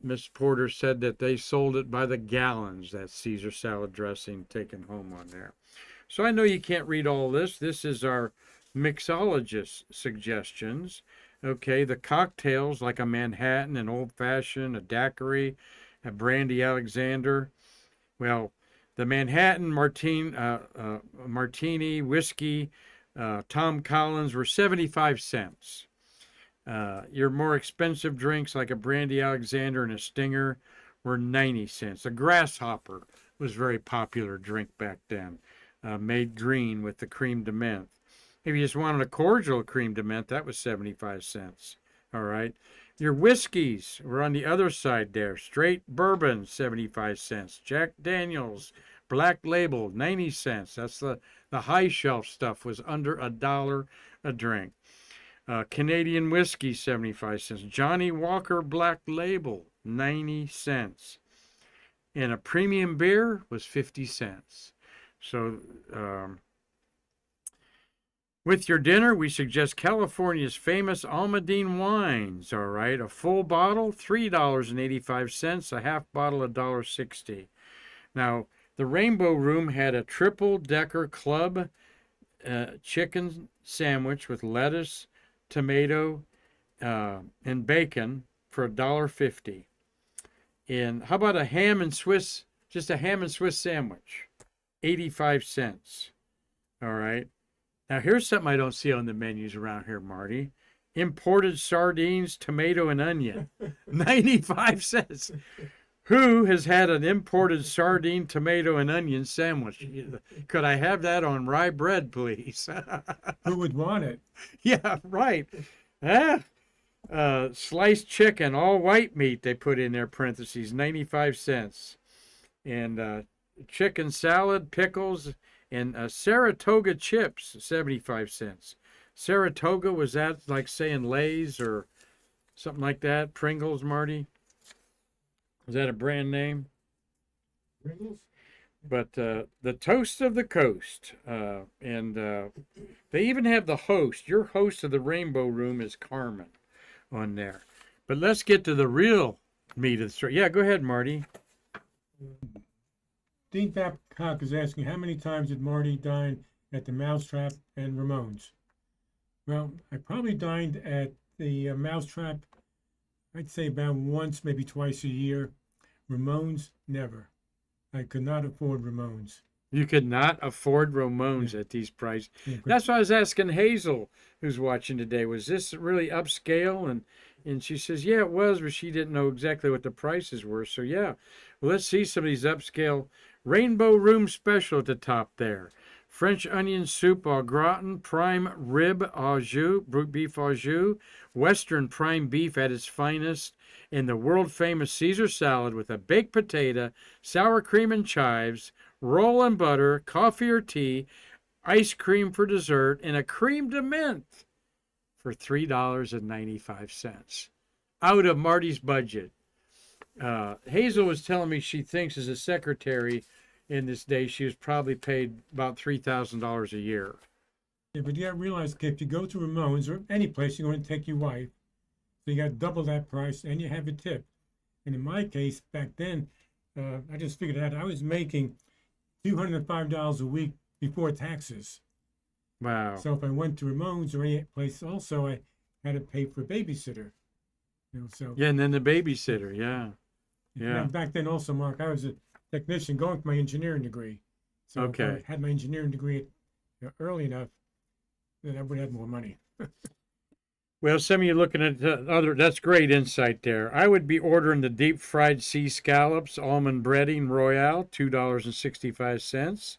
Miss Porter said that they sold it by the gallons, that Caesar salad dressing taken home on there. So I know you can't read all this. This is our mixologist suggestions. Okay, the cocktails like a Manhattan, an Old Fashioned, a daiquiri, a Brandy Alexander. Well, the Manhattan martini, whiskey, Tom Collins were 75 cents. Your more expensive drinks like a Brandy Alexander and a Stinger were 90 cents. A Grasshopper was a very popular drink back then, made green with the creme de menthe. If you just wanted a cordial creme de menthe, that was 75 cents. All right. Your whiskeys were on the other side there. Straight bourbon, 75 cents. Jack Daniels, Black Label, 90 cents. That's the high shelf stuff, was under $1 a drink. Canadian whiskey, 75 cents. Johnny Walker Black Label, 90 cents. And a premium beer was 50 cents. So With your dinner, we suggest California's famous Almadine wines. All right, a full bottle, $3.85, a half bottle, $1.60. Now, the Rainbow Room had a triple-decker club chicken sandwich with lettuce, tomato, and bacon for $1.50. And how about a ham and Swiss, just a ham and Swiss sandwich, 85 cents. All right. Now, here's something I don't see on the menus around here, Marty. Imported sardines, tomato, and onion, 95 cents. Who has had an imported sardine, tomato, and onion sandwich? Could I have that on rye bread, please? Who would want it? Yeah, right. Sliced chicken, all white meat, they put in their parentheses, 95 cents. And chicken salad, pickles, and Saratoga chips, 75 cents. Saratoga, was that like saying Lay's or something like that? Pringles, Marty? Is that a brand name? Pringles? But the toast of the coast. And they even have the host. Your host of the Rainbow Room is Carmen on there. But let's get to the real meat of the story. Yeah, go ahead, Marty. Dean Babcock is asking, how many times did Marty dine at the Mousetrap and Ramones? Well, I probably dined at the Mousetrap, I'd say about once, maybe twice a year. Ramones, never. I could not afford Ramones. You could not afford Ramones at these prices. Yeah, That's why I was asking Hazel, who's watching today, was this really upscale? And she says, yeah, it was, but she didn't know exactly what the prices were. So, yeah, well, let's see some of these upscale. Rainbow Room special at the top there. French onion soup au gratin, prime rib au jus, beef au jus, Western prime beef at its finest, and the world-famous Caesar salad with a baked potato, sour cream and chives, roll and butter, coffee or tea, ice cream for dessert, and a creme de menthe for $3.95. Out of Marty's budget. Hazel was telling me she thinks as a secretary in this day, she was probably paid about $3,000 a year. Yeah, but you got to realize, if you go to Ramones or any place, you're going to take your wife. So you got double that price and you have a tip. And in my case, back then, I just figured out I was making $205 a week before taxes. Wow. So if I went to Ramones or any place also, I had to pay for a babysitter. So yeah, and then the babysitter, yeah. Now, back then also, Mark, I was a technician going for my engineering degree. So okay. If I had my engineering degree early enough, then I would have more money. Well, some of you looking at that's great insight there. I would be ordering the deep fried sea scallops, almond breading royale, $2.65.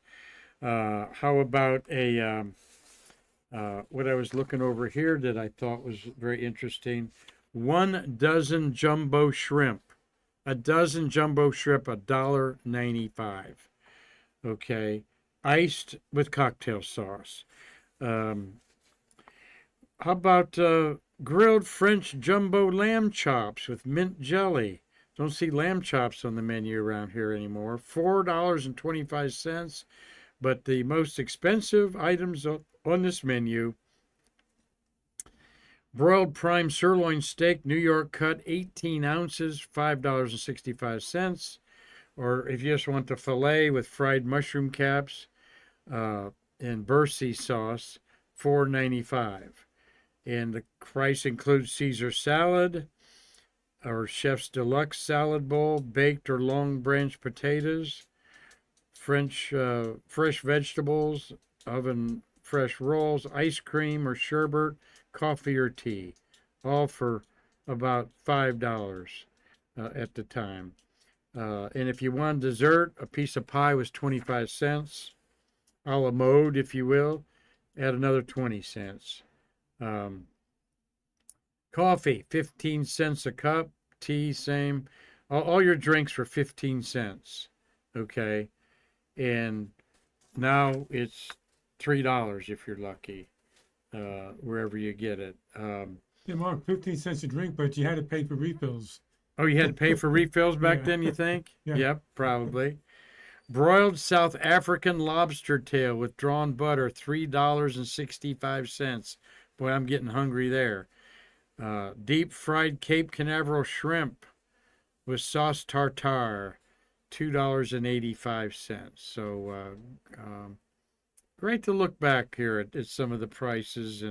How about a, what I was looking over here that I thought was very interesting, 1 dozen jumbo shrimp. A dozen jumbo shrimp, $1.95. Okay, iced with cocktail sauce. How about grilled French jumbo lamb chops with mint jelly? Don't see lamb chops on the menu around here anymore. $4.25. But the most expensive items on this menu: broiled prime sirloin steak, New York cut, 18 ounces, $5.65. Or if you just want the filet with fried mushroom caps and Bercy sauce, $4.95. And the price includes Caesar salad or Chef's Deluxe salad bowl, baked or long branch potatoes, French fresh vegetables, oven fresh rolls, ice cream or sherbet, coffee or tea, all for about $5 at the time. And if you want dessert, a piece of pie was 25 cents, a la mode, if you will, add another 20 cents. Coffee, 15 cents a cup, tea, same. All your drinks were 15 cents, okay? And now it's $3 if you're lucky, wherever you get it. Yeah, Mark, 15 cents a drink, but you had to pay for refills. Oh, you had to pay for refills back then, you think? Yeah. Yep, probably. Broiled South African lobster tail with drawn butter, $3.65. Boy, I'm getting hungry there. Deep fried Cape Canaveral shrimp with sauce tartare, $2.85. So great to look back here at some of the prices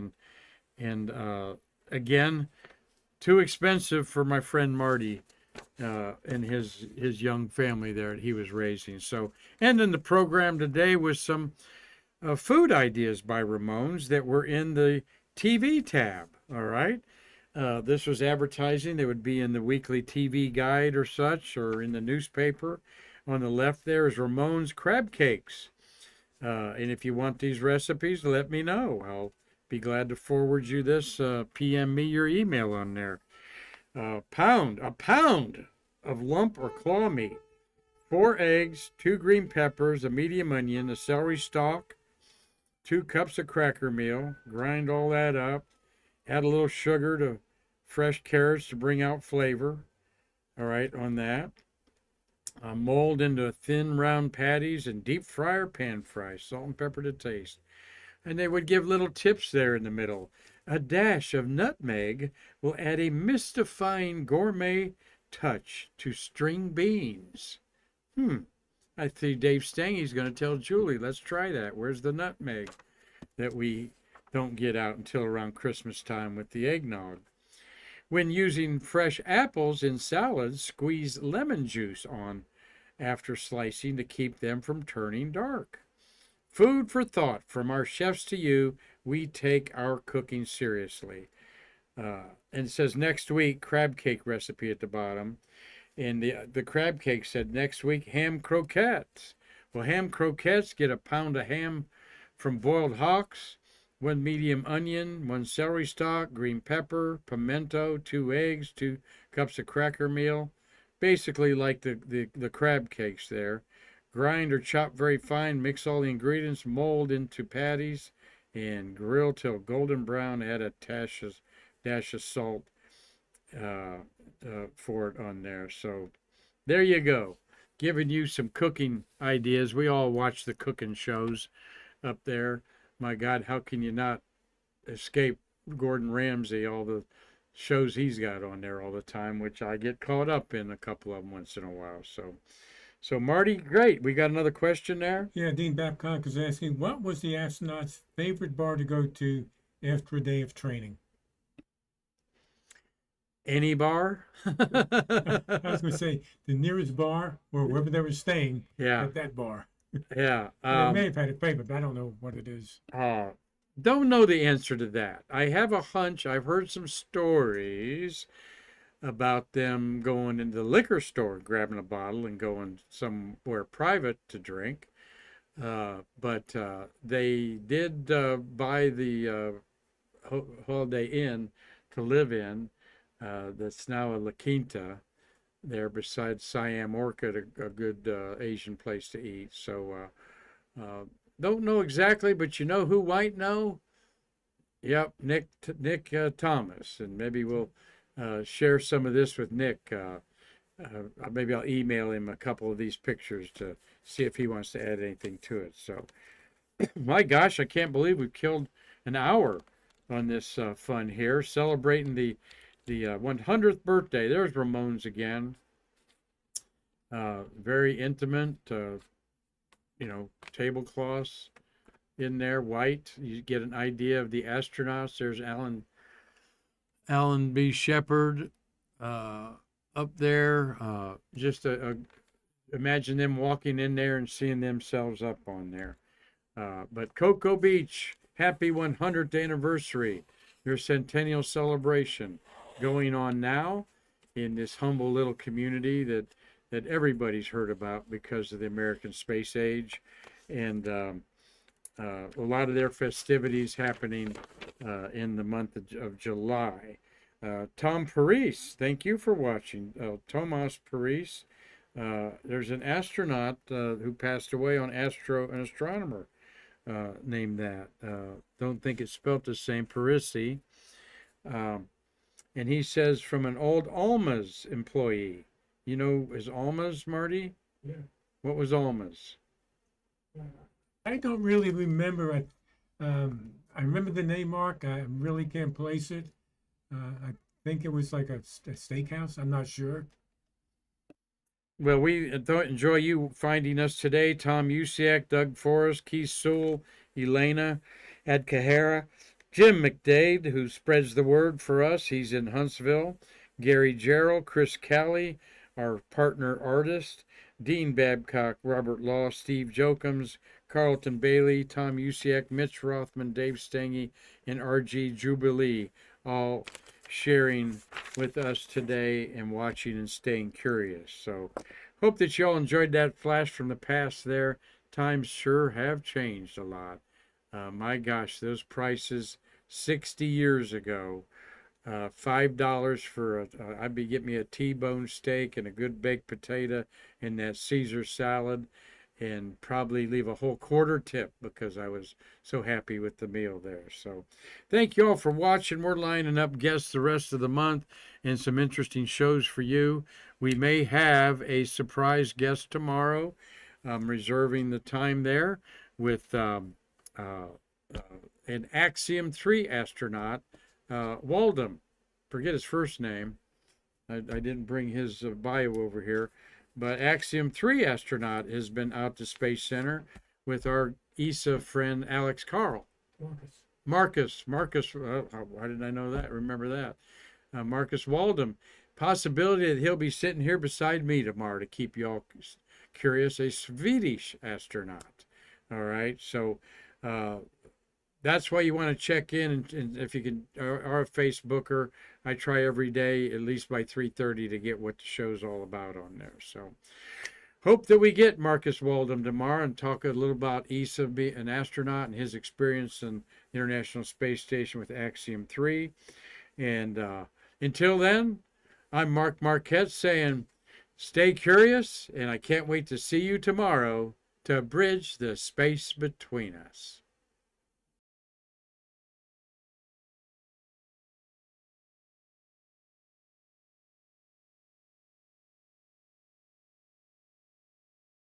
and again, too expensive for my friend Marty and his young family there that he was raising. So, ending the program today with some food ideas by Ramones that were in the TV tab. All right. This was advertising. They would be in the weekly TV guide or such, or in the newspaper. On the left there is Ramones crab cakes. And if you want these recipes, let me know. I'll be glad to forward you this. PM me your email on there. A pound of lump or claw meat, 4 eggs, 2 green peppers, a medium onion, a celery stalk, 2 cups of cracker meal. Grind all that up. Add a little sugar to fresh carrots to bring out flavor. All right, on that. Mold into thin round patties and deep fry or pan fry. Salt and pepper to taste. And they would give little tips there in the middle. A dash of nutmeg will add a mystifying gourmet touch to string beans. I see Dave Stangy's going to tell Julie, let's try that. Where's the nutmeg that we don't get out until around Christmas time with the eggnog? When using fresh apples in salads, squeeze lemon juice on after slicing to keep them from turning dark. Food for thought from our chefs to you. We take our cooking seriously. And it says next week, crab cake recipe at the bottom. And the crab cake said next week, ham croquettes. Well, ham croquettes, get a pound of ham from Boiled Hawks, 1 medium onion, 1 celery stalk, green pepper, pimento, 2 eggs, 2 cups of cracker meal. Basically like the crab cakes there. Grind or chop very fine, mix all the ingredients, mold into patties, and grill till golden brown. Add a dash of salt for it on there. So there you go. Giving you some cooking ideas. We all watch the cooking shows up there. My God, how can you not escape Gordon Ramsay, all the shows he's got on there all the time, which I get caught up in a couple of them once in a while. So Marty, great. We got another question there. Yeah, Dean Babcock is asking, what was the astronaut's favorite bar to go to after a day of training? Any bar? I was going to say the nearest bar or wherever they were staying Yeah, at that bar. yeah. They may have had a favorite, but I don't know what it is. Don't know the answer to that. I have a hunch. I've heard some stories about them going into the liquor store, grabbing a bottle, and going somewhere private to drink. But they did buy the Holiday Inn to live in. That's now a La Quinta there beside Siam Orchid, a good Asian place to eat. So don't know exactly, but you know who might know? Yep, Nick Thomas, and maybe we'll share some of this with Nick. Maybe I'll email him a couple of these pictures to see if he wants to add anything to it. So, my gosh, I can't believe we've killed an hour on this fun here, celebrating the 100th birthday. There's Ramones again. Very intimate, tablecloths in there, white. You get an idea of the astronauts. There's Alan B. Shepard up there. Imagine them walking in there and seeing themselves up on there. But Cocoa Beach, happy 100th anniversary, your centennial celebration going on now in this humble little community that everybody's heard about because of the American space age, and a lot of their festivities happening in the month of July. Tom Paris, thank you for watching. Tomas Paris, there's an astronaut who passed away an astronomer named that. Don't think it's spelt the same, Parisi. And he says from an old Alma's employee. You know his Alma's, Marty? Yeah. What was Alma's? I don't really remember. I remember the name Marq. I really can't place it. I think it was like a steakhouse. I'm not sure. Well, we enjoy you finding us today. Tom Usiak, Doug Forrest, Keith Sewell, Elena, Ed Cahara, Jim McDade, who spreads the word for us. He's in Huntsville. Gary Gerald, Chris Callie, our partner artist, Dean Babcock, Robert Law, Steve Jokums, Carlton Bailey, Tom Usiak, Mitch Rothman, Dave Stange, and R.G. Jubilee, all sharing with us today and watching and staying curious. So hope that y'all enjoyed that flash from the past there. Times sure have changed a lot. My gosh, those prices 60 years ago, $5 for I'd be getting me a T-bone steak and a good baked potato and that Caesar salad, and probably leave a whole quarter tip because I was so happy with the meal there. So thank you all for watching. We're lining up guests the rest of the month and some interesting shows for you. We may have a surprise guest tomorrow. I'm reserving the time there with an Axiom 3 astronaut, Waldem. Forget his first name. I didn't bring his bio over here. But Axiom 3 astronaut has been out to Space Center with our ESA friend Alex Carl. Marcus. Why did I know that? Remember that. Marcus Waldem. Possibility that he'll be sitting here beside me tomorrow to keep y'all curious. A Swedish astronaut. All right. So that's why you want to check in, and if you can, or a Facebooker. I try every day, at least by 3:30, to get what the show's all about on there. So hope that we get Marcus Waldem tomorrow and talk a little about ESA, an astronaut, and his experience in the International Space Station with Axiom 3. And until then, I'm Mark Marquette saying, stay curious, and I can't wait to see you tomorrow to bridge the space between us.